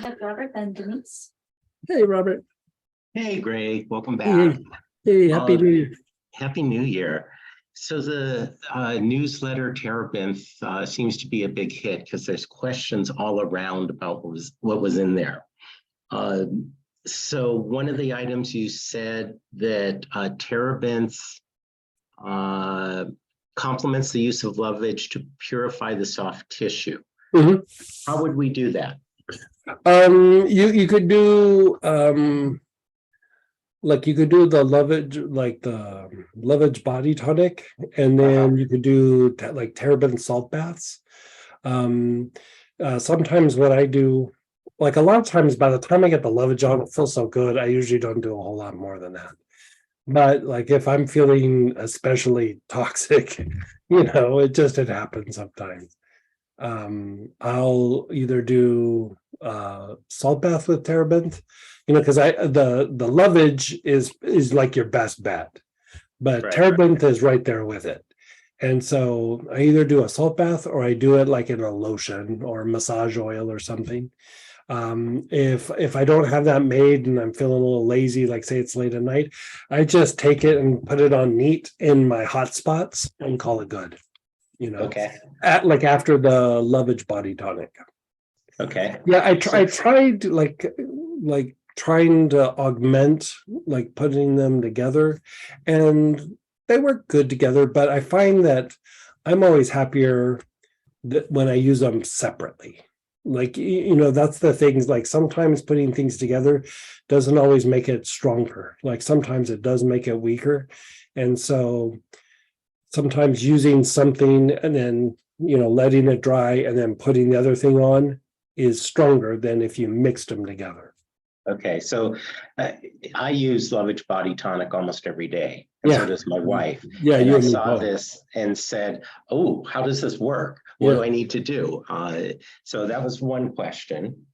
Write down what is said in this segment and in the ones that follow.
with Robert and Denise. Hey, Robert. Hey, Greg, welcome Hey, back. hey, Happy New Year. Happy New Year. So the newsletter Terebinth seems to be a big hit because there's questions all around about what was in there. So one of the items you said that Terebinth complements the use of lovage to purify the soft tissue. Mhm. How would we do that? You could do like you could do the lovage, like the lovage body tonic, and then you could do like Terebinth salt baths. Sometimes what I do, like a lot of times by the time I get the lovage on, it feels so good. I usually don't do a whole lot more than that. But like if I'm feeling especially toxic, it happens sometimes. I'll either do salt bath with Terebinth, because the lovage is like your best bet, but Right. Terebinth is right there with it. And so I either do a salt bath or I do it like in a lotion or massage oil or something. If I don't have that made and I'm feeling a little lazy, like say it's late at night, I just take it and put it on neat in my hot spots and call it good. Okay. Like after the lovage body tonic. Okay. Yeah, I tried like trying to augment, like putting them together, and they work good together, but I find that I'm always happier that when I use them separately. Like, that's the things, like sometimes putting things together doesn't always make it stronger. Like sometimes it does make it weaker. And so sometimes using something and then, letting it dry and then putting the other thing on is stronger than if you mixed them together. Okay, so I use Lovage Body Tonic almost every day, and so does my wife. Yeah, and you I and me saw both. this and said, "Oh, how does this work? What do I need to do?" So that was one question,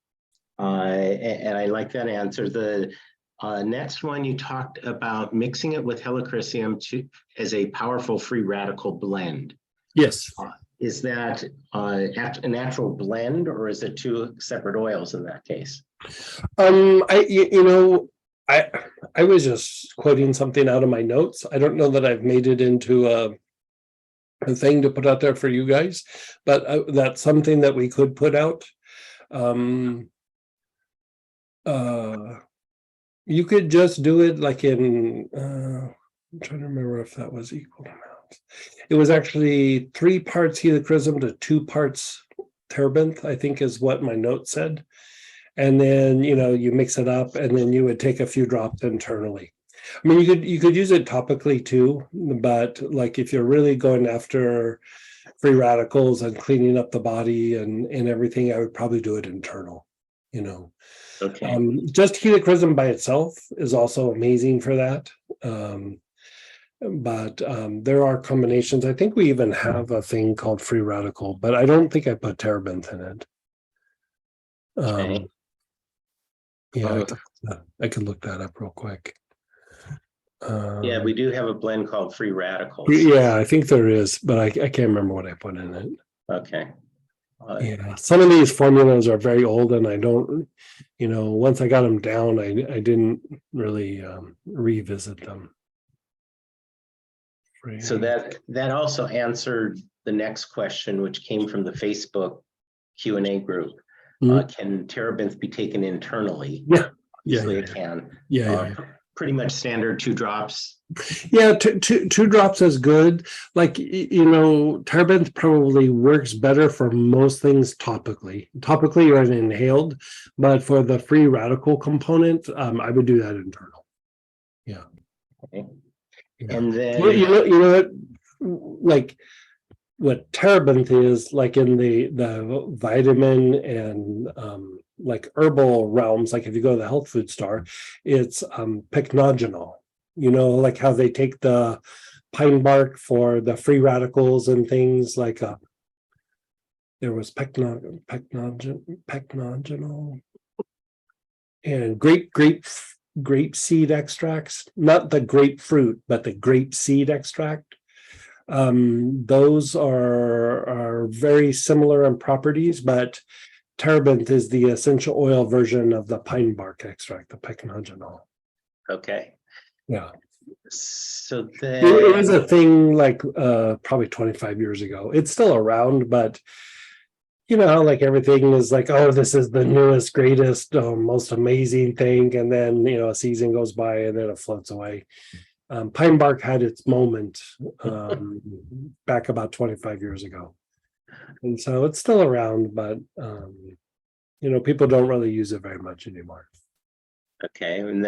and I like that answer. The next one, you talked about mixing it with helichrysum as a powerful free radical blend. Yes. Is that a natural blend, or is it two separate oils in that case? I was just quoting something out of my notes. I don't know that I've made it into a thing to put out there for you guys, but that's something that we could put out. You could just do it like in I'm trying to remember if that was equal amounts. It was actually 3 parts helichrysum to 2 parts Terebinth, I think is what my note said. And then you mix it up, and then you would take a few drops internally. I mean, you could use it topically too, but like if you're really going after free radicals and cleaning up the body and everything, I would probably do it internal. Okay. Just helichrysum by itself is also amazing for that. But there are combinations. I think we even have a thing called free radical, but I don't think I put Terebinth in it. Okay. Yeah, I could look that up real quick. Yeah, we do have a blend called Free Radicals. Yeah, I think there is, but I can't remember what I put in it. Okay. Yeah, some of these formulas are very old, and I don't, once I got them down, I didn't really revisit them. So that also answered the next question, which came from the Facebook Q&A group. Can Terebinth be taken internally? Yeah. Obviously it can. Yeah. Pretty much standard 2 drops. Yeah, two drops is good. Like, Terebinth probably works better for most things topically. Topically or inhaled, but for the free radical component, I would do that internal. Yeah. Okay. Yeah. And then like what Terebinth is like in the vitamin and like herbal realms, like if you go to the health food store, it's pycnogenol, like how they take the pine bark for the free radicals and things like there was pycnogenol and grape seed extracts, not the grapefruit, but the grape seed extract. Those are very similar in properties, but Terebinth is the essential oil version of the pine bark extract, the pecnogenol. Okay. Yeah. So It was then, a thing like probably 25 years ago. It's still around, but you know how like everything is like, oh, this is the newest, greatest, most amazing thing, and then you know a season goes by and then it floats away. Pine bark had its moment back about 25 years ago, and so it's still around, but you know people don't really use it very much anymore. okay, and then